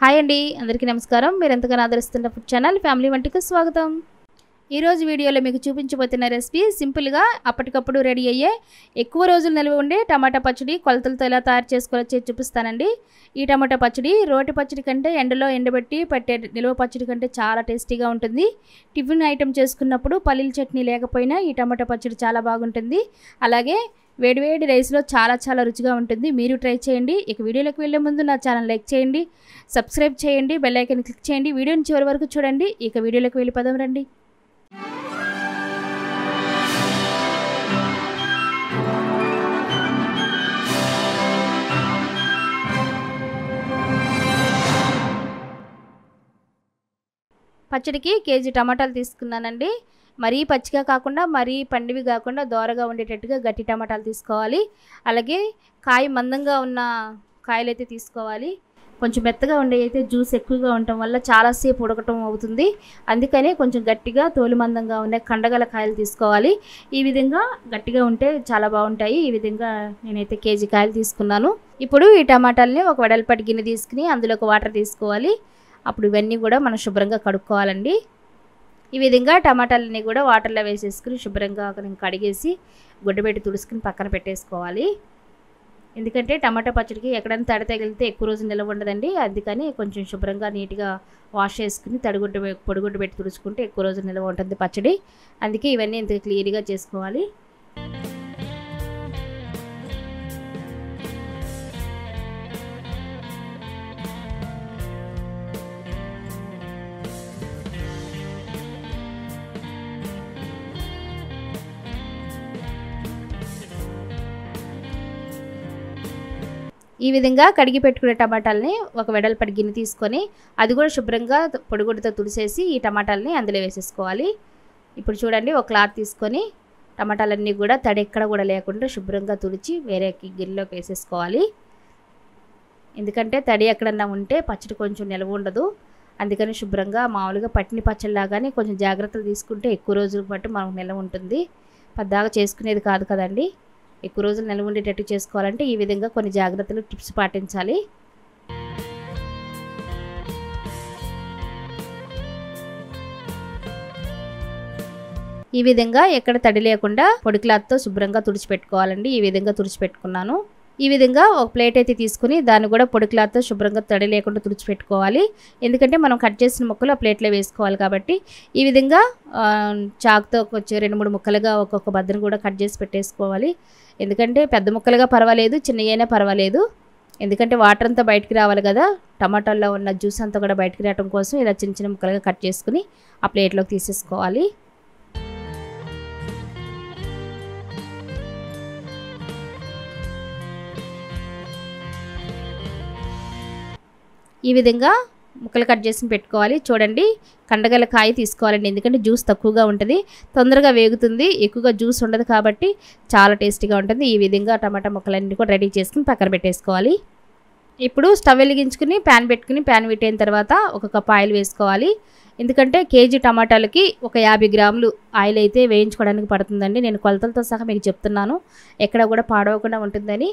Hi అండి, అందరికీ నమస్కారం. మీరు ఎంతగానో ఆదరిస్తున్న ఫుడ్ ఛానల్ ఫ్యామిలీ వంటికి స్వాగతం. ఈరోజు వీడియోలో మీకు చూపించబోతున్న రెసిపీ సింపుల్గా అప్పటికప్పుడు రెడీ అయ్యే ఎక్కువ రోజులు నిల్వ ఉండే టమాటా పచ్చడి కొలతలతో ఎలా తయారు చేసుకోవాలో చూపిస్తానండి. ఈ టమాటా పచ్చడి రోటి పచ్చడి కంటే ఎండలో ఎండబెట్టి పట్టే నిల్వ పచ్చడి కంటే చాలా టేస్టీగా ఉంటుంది. టిఫిన్ ఐటెం చేసుకున్నప్పుడు పల్లీల చట్నీ లేకపోయినా ఈ టమాటా పచ్చడి చాలా బాగుంటుంది. అలాగే వేడివేడి రైస్లో చాలా రుచిగా ఉంటుంది. మీరు ట్రై చేయండి. ఇక వీడియోలోకి వెళ్ళే ముందు నా ఛానల్ లైక్ చేయండి, సబ్స్క్రైబ్ చేయండి, బెల్ ఐకాన్ క్లిక్ చేయండి. వీడియోని చివరి వరకు చూడండి. ఇక వీడియోలోకి వెళ్ళిపోదాం రండి. పచ్చడికి కేజీ టమాటాలు తీసుకున్నానండి. మరీ పచ్చిగా కాకుండా మరీ పండివి కాకుండా దోరగా ఉండేటట్టుగా గట్టి టమాటాలు తీసుకోవాలి. అలాగే కాయ మందంగా ఉన్న కాయలు అయితే తీసుకోవాలి. కొంచెం మెత్తగా ఉండే అయితే జ్యూస్ ఎక్కువగా ఉండటం వల్ల చాలాసేపు ఉడకటం అవుతుంది. అందుకనే కొంచెం గట్టిగా తోలు మందంగా ఉండే కండగల కాయలు తీసుకోవాలి. ఈ విధంగా గట్టిగా ఉంటే చాలా బాగుంటాయి. ఈ విధంగా నేనైతే కేజీ కాయలు తీసుకున్నాను. ఇప్పుడు ఈ టమాటాలని ఒక వెడల్పాటి గిన్నె తీసుకుని అందులో వాటర్ తీసుకోవాలి. అప్పుడు ఇవన్నీ కూడా మనం శుభ్రంగా కడుక్కోవాలండి. ఈ విధంగా టమాటాలన్నీ కూడా వాటర్లో వేసేసుకుని శుభ్రంగా కడిగేసి గుడ్డబెట్టి తుడుచుకుని పక్కన పెట్టేసుకోవాలి. ఎందుకంటే టమాటా పచ్చడికి ఎక్కడైనా తడి తగిలితే ఎక్కువ రోజు నిల్వ ఉండదండి. అందుకని కొంచెం శుభ్రంగా నీట్గా వాష్ చేసుకుని పొడిగుడ్డు పెట్టి తుడుచుకుంటే ఎక్కువ రోజు నిల్వ ఉంటుంది పచ్చడి. అందుకే ఇవన్నీ ఇంత క్లియర్గా చేసుకోవాలి. ఈ విధంగా కడిగి పెట్టుకునే టమాటాలని ఒక వెడల్పాటి గిన్నె తీసుకొని అది కూడా శుభ్రంగా పొడిగుడ్డతో తుడిసేసి ఈ టమాటాలని అందులో వేసేసుకోవాలి. ఇప్పుడు చూడండి, ఒక క్లాత్ తీసుకొని టమాటాలన్నీ కూడా తడి ఎక్కడ కూడా లేకుండా శుభ్రంగా తుడిచి వేరే గిన్నెలోకి వేసేసుకోవాలి. ఎందుకంటే తడి ఎక్కడన్నా ఉంటే పచ్చడి కొంచెం నిల్వ ఉండదు. అందుకని శుభ్రంగా మామూలుగా పట్టిన పచ్చడిలాగానే కొంచెం జాగ్రత్తలు తీసుకుంటే ఎక్కువ రోజుల పాటు మనకు నిల్వ ఉంటుంది. పద్దాగా చేసుకునేది కాదు కదండి. ఎక్కువ రోజులు నిల్వ ఉండేటట్టు చేసుకోవాలంటే ఈ విధంగా కొన్ని జాగ్రత్తలు టిప్స్ పాటించాలి. ఈ విధంగా ఎక్కడ తడి లేకుండా పొడి క్లాత్తో శుభ్రంగా తుడిచిపెట్టుకోవాలండి. ఈ విధంగా తుడిచిపెట్టుకున్నాను. ఈ విధంగా ఒక ప్లేట్ అయితే తీసుకుని దాన్ని కూడా పొడి క్లాత్తో శుభ్రంగా తడి లేకుండా తుడిచిపెట్టుకోవాలి. ఎందుకంటే మనం కట్ చేసిన ముక్కలు ఆ ప్లేట్లో వేసుకోవాలి కాబట్టి ఈ విధంగా చాకుతో కొంచెం 2-3 ముక్కలుగా ఒక్కొక్క బద్దను కూడా కట్ చేసి పెట్టేసుకోవాలి. ఎందుకంటే పెద్ద ముక్కలుగా పర్వాలేదు, చిన్నయైనా పర్వాలేదు. ఎందుకంటే వాటర్ అంతా బయటికి రావాలి కదా, టమాటాల్లో ఉన్న జ్యూస్ అంతా కూడా బయటికి రావడం కోసం ఇలా చిన్న ముక్కలుగా కట్ చేసుకుని ఆ ప్లేట్లోకి తీసేసుకోవాలి. ఈ విధంగా ముక్కలు కట్ చేసి పెట్టుకోవాలి. చూడండి, కండగల కాయ తీసుకోవాలండి. ఎందుకంటే జ్యూస్ తక్కువగా ఉంటుంది, తొందరగా వేగుతుంది, ఎక్కువగా జ్యూస్ ఉండదు కాబట్టి చాలా టేస్టీగా ఉంటుంది. ఈ విధంగా టమాటా ముక్కలన్నీ కూడా రెడీ చేసుకుని పక్కన పెట్టేసుకోవాలి. ఇప్పుడు స్టవ్ వెలిగించుకుని ప్యాన్ పెట్టుకుని ప్యాన్ పెట్టిన తర్వాత ఒక కప్ ఆయిల్ వేసుకోవాలి. ఎందుకంటే కేజీ టమాటాలకి ఒక 50 గ్రాములు ఆయిల్ అయితే వేయించుకోవడానికి పడుతుందండి. నేను కొలతలతో సహా మీకు చెప్తున్నాను, ఎక్కడ కూడా పాడవకుండా ఉంటుందని.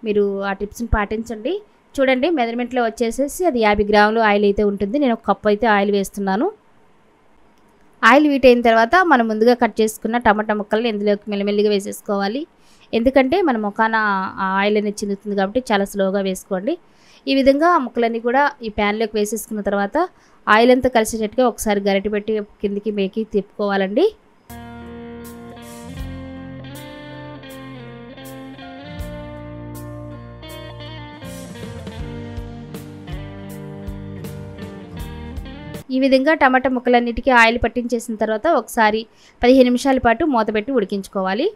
మీరు ఆ టిప్స్ని పాటించండి. చూడండి, మెజర్మెంట్లో వచ్చేసేసి అది 50 గ్రాములు ఆయిల్ అయితే ఉంటుంది. నేను ఒక కప్పు అయితే ఆయిల్ వేస్తున్నాను. ఆయిల్ వీట్ అయిన తర్వాత మనం ముందుగా కట్ చేసుకున్న టమాటా ముక్కల్ని ఇందులోకి మెల్లమెల్లిగా వేసేసుకోవాలి. ఎందుకంటే మన ముఖాన ఆయిల్ అనేది చిందుతుంది కాబట్టి చాలా స్లోగా వేసుకోండి. ఈ విధంగా ముక్కలన్నీ కూడా ఈ ప్యాన్లోకి వేసేసుకున్న తర్వాత ఆయిల్ అంతా కలిసేటట్టుగా ఒకసారి గరిటె పెట్టి కిందికి మేకి తిప్పుకోవాలండి. ఈ విధంగా టమాటా ముక్కలన్నిటికీ ఆయిల్ పట్టించేసిన తర్వాత ఒకసారి 15 నిమిషాల పాటు మూత పెట్టి ఉడికించుకోవాలి.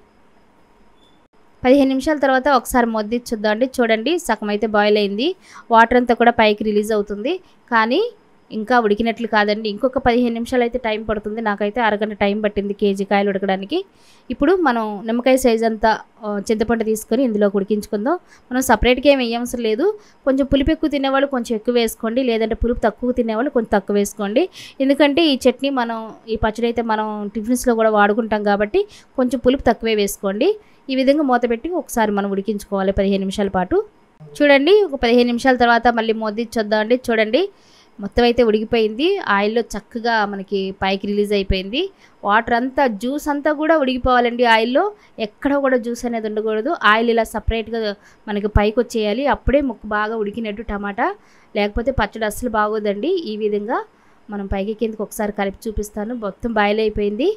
15 నిమిషాల తర్వాత ఒకసారి మూత చూద్దామండి. చూడండి, సగం అయితే బాయిల్ అయింది, వాటర్ అంతా కూడా పైకి రిలీజ్ అవుతుంది. కానీ ఇంకా ఉడికినట్లు కాదండి. ఇంకొక 15 నిమిషాలు అయితే టైం పడుతుంది. నాకైతే అరగంట టైం పట్టింది కేజీ కాయలు ఉడకడానికి. ఇప్పుడు మనం నిమ్మకాయ సైజ్ అంతా చింతపండు తీసుకొని ఇందులో ఉడికించుకుందాం. మనం సపరేట్గా ఏమి వేయవసరం లేదు. కొంచెం పులుపు ఎక్కువ తినేవాళ్ళు కొంచెం ఎక్కువ వేసుకోండి, లేదంటే పులుపు తక్కువ తినేవాళ్ళు కొంచెం తక్కువ వేసుకోండి. ఎందుకంటే ఈ చట్నీ ఈ పచ్చడి అయితే మనం టిఫిన్స్లో కూడా వాడుకుంటాం కాబట్టి కొంచెం పులుపు తక్కువే వేసుకోండి. ఈ విధంగా మూత పెట్టి ఒకసారి మనం ఉడికించుకోవాలి 15 నిమిషాల పాటు. చూడండి ఒక 15 నిమిషాల తర్వాత మళ్ళీ మోదించొద్దామండి. చూడండి మొత్తం అయితే ఉడికిపోయింది. ఆయిల్‌లో చక్కగా మనకి పైకి రిలీజ్ అయిపోయింది. వాటర్ అంతా జ్యూస్ అంతా కూడా ఉడికిపోవాలండి ఆయిల్‌లో. ఎక్కడ కూడా జ్యూస్ అనేది ఉండకూడదు. ఆయిల్ ఇలా సెపరేట్‌గా మనకి పైకొచ్చేయాలి. అప్పుడే ముక్క బాగా ఉడికినట్టు టమాటా. లేకపోతే పచ్చడి అస్సలు బాగోదండి. ఈ విధంగా మనం పైకి కిందకి ఒకసారి కలిపి చూపిస్తాను. మొత్తం బాయిల్ అయిపోయింది.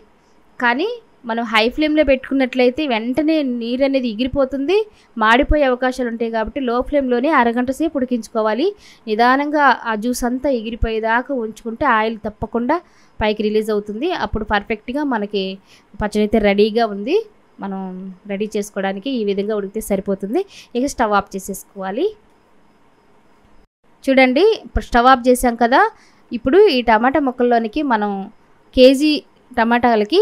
కానీ మనం హై ఫ్లేమ్‌లో పెట్టుకున్నట్లయితే వెంటనే నీరు అనేది ఎగిరిపోతుంది. మాడిపోయే అవకాశాలు ఉంటాయి కాబట్టి లో ఫ్లేమ్‌లోనే అరగంట సేపు ఉడికించుకోవాలి. నిదానంగా ఆ జ్యూస్ అంతా ఎగిరిపోయేదాకా ఉంచుకుంటే ఆయిల్ తప్పకుండా పైకి రిలీజ్ అవుతుంది. అప్పుడు పర్ఫెక్ట్‌గా మనకి పచ్చడి అయితే రెడీగా ఉంది. మనం రెడీ చేసుకోవడానికి ఈ విధంగా ఉడికితే సరిపోతుంది. ఇక స్టవ్ ఆఫ్ చేసేసుకోవాలి. చూడండి ఇప్పుడు స్టవ్ ఆఫ్ చేసాం కదా! ఇప్పుడు ఈ టమాటా ముక్కల్లోనికి మనం కేజీ టమాటాలకి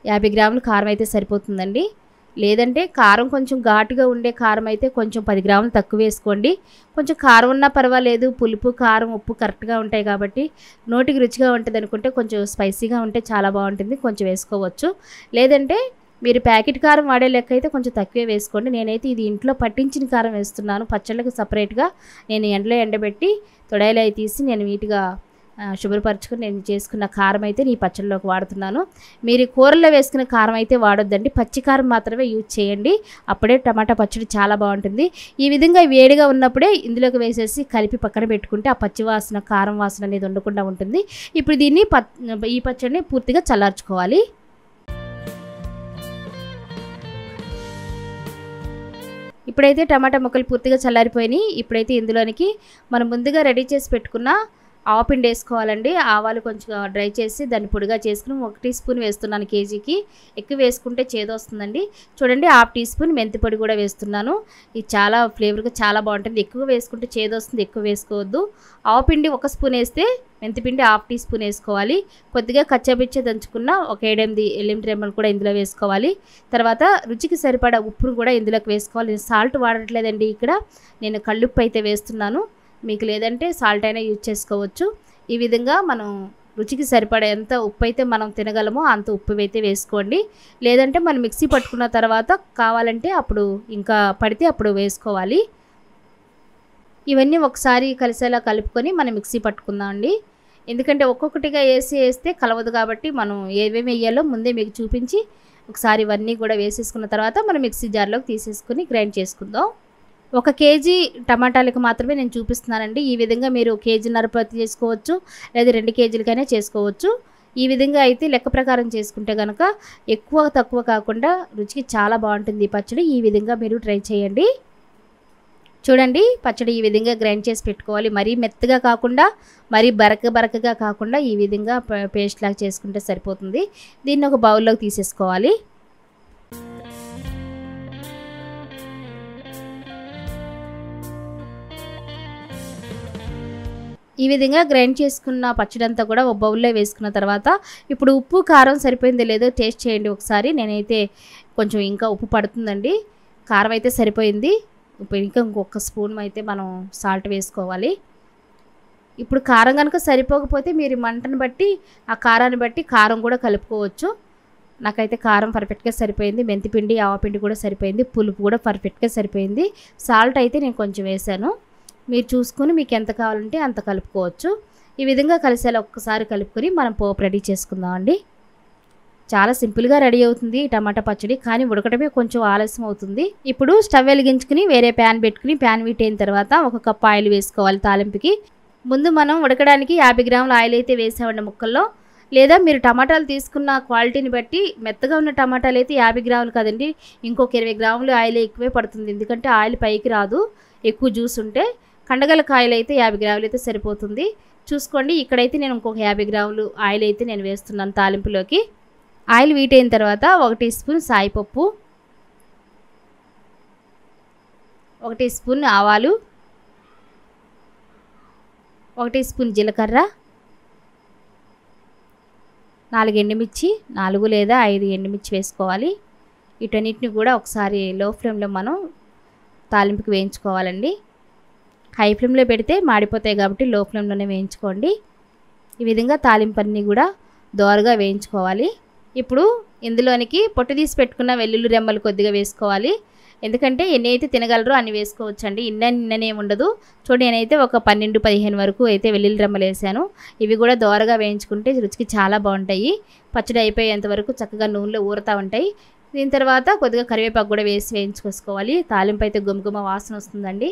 50 గ్రాములు కారం అయితే సరిపోతుందండి. లేదంటే కారం కొంచెం ఘాటుగా ఉండే కారం అయితే కొంచెం 10 గ్రాములు తక్కువ వేసుకోండి. కొంచెం కారం ఉన్నా పర్వాలేదు. పులుపు, కారం, ఉప్పు కరెక్ట్‌గా ఉంటాయి కాబట్టి నోటికి రుచిగా ఉంటదనుకుంటే కొంచెం స్పైసీగా ఉంటే చాలా బావుంటుంది. కొంచెం వేసుకోవచ్చు. లేదంటే మీరు ప్యాకెట్ కారం వాడే లెక్క అయితే కొంచెం తక్కువే వేసుకోండి. నేనైతే ఇది ఇంట్లో పట్టించిన కారం వేస్తున్నాను. పచ్చళ్ళకి సెపరేట్‌గా నేను ఎండలో ఎండబెట్టి తొడాయిలు అవి తీసి నేను నీట్‌గా శుభ్రపరచుకొని నేను చేసుకున్న కారం అయితే ఈ పచ్చడిలోకి వాడుతున్నాను. మీరు కూరల్లో వేసుకున్న కారం అయితే వాడొద్దండి. పచ్చి కారం మాత్రమే యూజ్ చేయండి. అప్పుడే టమాటా పచ్చడి చాలా బాగుంటుంది. ఈ విధంగా వేడిగా ఉన్నప్పుడే ఇందులోకి వేసేసి కలిపి పక్కన పెట్టుకుంటే ఆ పచ్చి వాసన, కారం వాసన అనేది ఉండకుండా ఉంటుంది. ఇప్పుడు దీన్ని ఈ పచ్చడిని పూర్తిగా చల్లార్చుకోవాలి. ఇప్పుడైతే టమాటా ముక్కలు పూర్తిగా చల్లారిపోయినాయి. ఇప్పుడైతే ఇందులోనికి మనం ముందుగా రెడీ చేసి పెట్టుకున్న ఆవపిండి వేసుకోవాలండి. ఆవాలు కొంచెం డ్రై చేసి దాన్ని పొడిగా చేసుకుని 1 టీ స్పూన్ వేస్తున్నాను కేజీకి. ఎక్కువ వేసుకుంటే చేదొస్తుందండి. చూడండి 1/2 టీ స్పూన్ మెంతి పొడి కూడా వేస్తున్నాను. ఇది చాలా ఫ్లేవర్గా చాలా బాగుంటుంది. ఎక్కువ వేసుకుంటే చేదొస్తుంది, ఎక్కువ వేసుకోవద్దు. ఆవపిండి 1 స్పూన్ వేస్తే మెంతిపిండి 1/2 టీ స్పూన్ వేసుకోవాలి. కొద్దిగా కచ్చాపిచ్చా దంచుకున్న ఒక 8 రెమ్మలు కూడా ఇందులో వేసుకోవాలి. తర్వాత రుచికి సరిపడా ఉప్పును కూడా ఇందులోకి వేసుకోవాలి. నేను సాల్ట్ వాడట్లేదండి ఇక్కడ. నేను కల్లుప్పు అయితే వేస్తున్నాను. మీకు లేదంటే సాల్ట్ అయినా యూజ్ చేసుకోవచ్చు. ఈ విధంగా మనం రుచికి సరిపడా ఎంత ఉప్పు అయితే మనం తినగలమో అంత ఉప్పు అయితే వేసుకోండి. లేదంటే మనం మిక్సీ పట్టుకున్న తర్వాత కావాలంటే అప్పుడు ఇంకా పడితే అప్పుడు వేసుకోవాలి. ఇవన్నీ ఒకసారి కలిసేలా కలుపుకొని మనం మిక్సీ పట్టుకుందాం అండి. ఎందుకంటే ఒక్కొక్కటిగా వేస్తే కలవదు కాబట్టి మనం ఏమేమి వేయాలో ముందే మీకు చూపించి ఒకసారి ఇవన్నీ కూడా వేసేసుకున్న తర్వాత మనం మిక్సీ జార్లోకి తీసేసుకుని గ్రైండ్ చేసుకుందాం. 1 కేజీ టమాటాలకు మాత్రమే నేను చూపిస్తున్నానండి. ఈ విధంగా మీరు కేజీన్నర ప్రతి చేసుకోవచ్చు, లేదా 2 కేజీలకైనా చేసుకోవచ్చు. ఈ విధంగా అయితే లెక్క ప్రకారం చేసుకుంటే కనుక ఎక్కువ తక్కువ కాకుండా రుచికి చాలా బాగుంటుంది ఈ పచ్చడి. ఈ విధంగా మీరు ట్రై చేయండి. చూడండి పచ్చడి ఈ విధంగా గ్రైండ్ చేసి పెట్టుకోవాలి. మరీ మెత్తగా కాకుండా మరీ బరకగా కాకుండా ఈ విధంగా పేస్ట్ లాగా చేసుకుంటే సరిపోతుంది. దీన్ని ఒక బౌల్లోకి తీసేసుకోవాలి. ఈ విధంగా గ్రైండ్ చేసుకున్న పచ్చడంతా కూడా ఒక బౌల్లో వేసుకున్న తర్వాత ఇప్పుడు ఉప్పు, కారం సరిపోయిందో లేదో టేస్ట్ చేయండి ఒకసారి. నేనైతే కొంచెం ఇంకా ఉప్పు పడుతుందండి. కారం అయితే సరిపోయింది. ఇప్పుడు ఇంకా ఇంకొక స్పూన్ అయితే మనం సాల్ట్ వేసుకోవాలి. ఇప్పుడు కారం కనుక సరిపోకపోతే మీరు మంటను బట్టి ఆ కారాన్ని బట్టి కారం కూడా కలుపుకోవచ్చు. నాకైతే కారం పర్ఫెక్ట్గా సరిపోయింది. మెంతిపిండి, ఆవపిండి కూడా సరిపోయింది. పులుపు కూడా పర్ఫెక్ట్గా సరిపోయింది. సాల్ట్ అయితే నేను కొంచెం వేసాను. మీరు చూసుకొని మీకు ఎంత కావాలంటే అంత కలుపుకోవచ్చు. ఈ విధంగా కలిసేలా ఒక్కసారి కలుపుకొని మనం పోపు రెడీ చేసుకుందాం అండి. చాలా సింపుల్గా రెడీ అవుతుంది టమాటా పచ్చడి. కానీ ఉడకడమే కొంచెం ఆలస్యం అవుతుంది. ఇప్పుడు స్టవ్ వెలిగించుకుని వేరే ప్యాన్ పెట్టుకుని ప్యాన్ హీట్ అయిన తర్వాత 1 కప్ ఆయిల్ వేసుకోవాలి తాలింపుకి. ముందు మనం ఉడకడానికి 50 గ్రాముల ఆయిల్ అయితే వేసామండి ముక్కల్లో. లేదా మీరు టమాటాలు తీసుకున్న క్వాలిటీని బట్టి మెత్తగా ఉన్న టమాటాలు అయితే 50 గ్రాములు కదండి, ఇంకొక 20 గ్రాములు ఆయిల్ ఎక్కువే పడుతుంది. ఎందుకంటే ఆయిల్ పైకి రాదు ఎక్కువ జ్యూస్ ఉంటే. కండగల కాయలు అయితే 50 గ్రాములు అయితే సరిపోతుంది. చూసుకోండి ఇక్కడైతే నేను ఇంకొక 50 గ్రాములు ఆయిల్ అయితే నేను వేస్తున్నాను తాలింపులోకి. ఆయిల్ హీట్ అయిన తర్వాత 1 టీ స్పూన్ సాయిపప్పు, 1 టీ స్పూన్ ఆవాలు, 1 టీ స్పూన్ జీలకర్ర, 4 ఎండుమిర్చి, 4 లేదా 5 ఎండుమిర్చి వేసుకోవాలి. వీటన్నిటిని కూడా ఒకసారి లో ఫ్లేమ్లో మనం తాలింపుకి వేయించుకోవాలండి. హై ఫ్లేమ్లో పెడితే మాడిపోతాయి కాబట్టి లో ఫ్లేమ్లోనే వేయించుకోండి. ఈ విధంగా తాలింపు అన్నీ కూడా దోరగా వేయించుకోవాలి. ఇప్పుడు ఇందులోనికి పొట్టు తీసి పెట్టుకున్న వెల్లుల్లి రెమ్మలు కొద్దిగా వేసుకోవాలి. ఎందుకంటే ఎన్ని అయితే తినగలరో అన్ని వేసుకోవచ్చండి. ఇన్ననే ఉండదు. చూడండి నేనైతే ఒక 12-15 వరకు అయితే వెల్లుల్లి రెమ్మలు వేసాను. ఇవి కూడా దోరగా వేయించుకుంటే రుచికి చాలా బాగుంటాయి. పచ్చడి అయిపోయేంత వరకు చక్కగా నూనెలో ఊరుతూ ఉంటాయి. దీని తర్వాత కొద్దిగా కరివేపాకు కూడా వేసి వేయించుకోవాలి. తాలింపు అయితే గుమగుమ వాసన వస్తుందండి.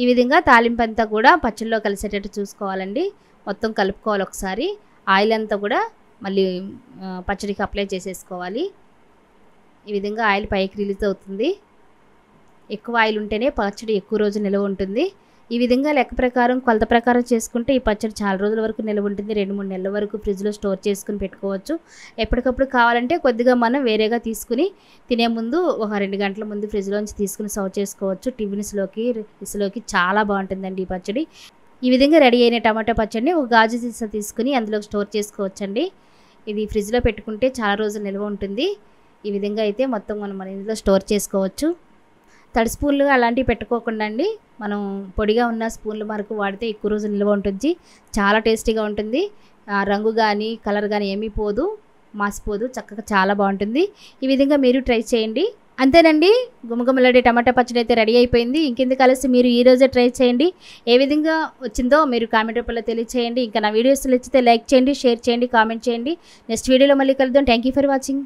ఈ విధంగా తాలింపు అంతా కూడా పచ్చడిలో కలిసేటట్టు చూసుకోవాలండి. మొత్తం కలుపుకోవాలి ఒకసారి. ఆయిల్ అంతా కూడా మళ్ళీ పచ్చడికి అప్లై చేసేసుకోవాలి. ఈ విధంగా ఆయిల్ పైకి రిలీజ్ అవుతుంది. ఎక్కువ ఆయిల్ ఉంటేనే పచ్చడి ఎక్కువ రోజు నిల్వ ఉంటుంది. ఈ విధంగా లెక్క ప్రకారం కొలత ప్రకారం చేసుకుంటే ఈ పచ్చడి చాలా రోజుల వరకు నిల్వ ఉంటుంది. 2-3 నెలల వరకు ఫ్రిడ్జ్లో స్టోర్ చేసుకుని పెట్టుకోవచ్చు. ఎప్పటికప్పుడు కావాలంటే కొద్దిగా మనం వేరేగా తీసుకుని తినే ముందు ఒక 2 గంటల ముందు ఫ్రిడ్జ్లోంచి తీసుకుని సర్వ్ చేసుకోవచ్చు. టిఫిన్స్లోకి రైస్లోకి చాలా బాగుంటుందండి ఈ పచ్చడి. ఈ విధంగా రెడీ అయిన టమాటా పచ్చడిని ఒక గాజు సీసా తీసుకుని అందులో స్టోర్ చేసుకోవచ్చండి. ఇది ఫ్రిడ్జ్లో పెట్టుకుంటే చాలా రోజులు నిల్వ ఉంటుంది. ఈ విధంగా అయితే మొత్తం మన ఇంట్లో స్టోర్ చేసుకోవచ్చు. తడి స్పూన్లు అలాంటివి పెట్టుకోకుండా అండి మనం పొడిగా ఉన్న స్పూన్లు వరకు వాడితే ఎక్కువ రోజులు నిల్వ ఉంటుంది. చాలా టేస్టీగా ఉంటుంది. రంగు కానీ కలర్ కానీ ఏమీ పోదు, మాసిపోదు, చక్కగా చాలా బాగుంటుంది. ఈ విధంగా మీరు ట్రై చేయండి. అంతేనండి, గుమగుమలాడే టమాటా పచ్చడి అయితే రెడీ అయిపోయింది. ఇంకెందుకు కలిసి మీరు ఈ రోజే ట్రై చేయండి. ఏ విధంగా వచ్చిందో మీరు కామెంట్ రూపంలో తెలియచేయండి. ఇంకా నా వీడియోస్ నచ్చితే లైక్ చేయండి, షేర్ చేయండి, కామెంట్ చేయండి. నెక్స్ట్ వీడియోలో మళ్ళీ కలుద్దాం. Thank you for watching.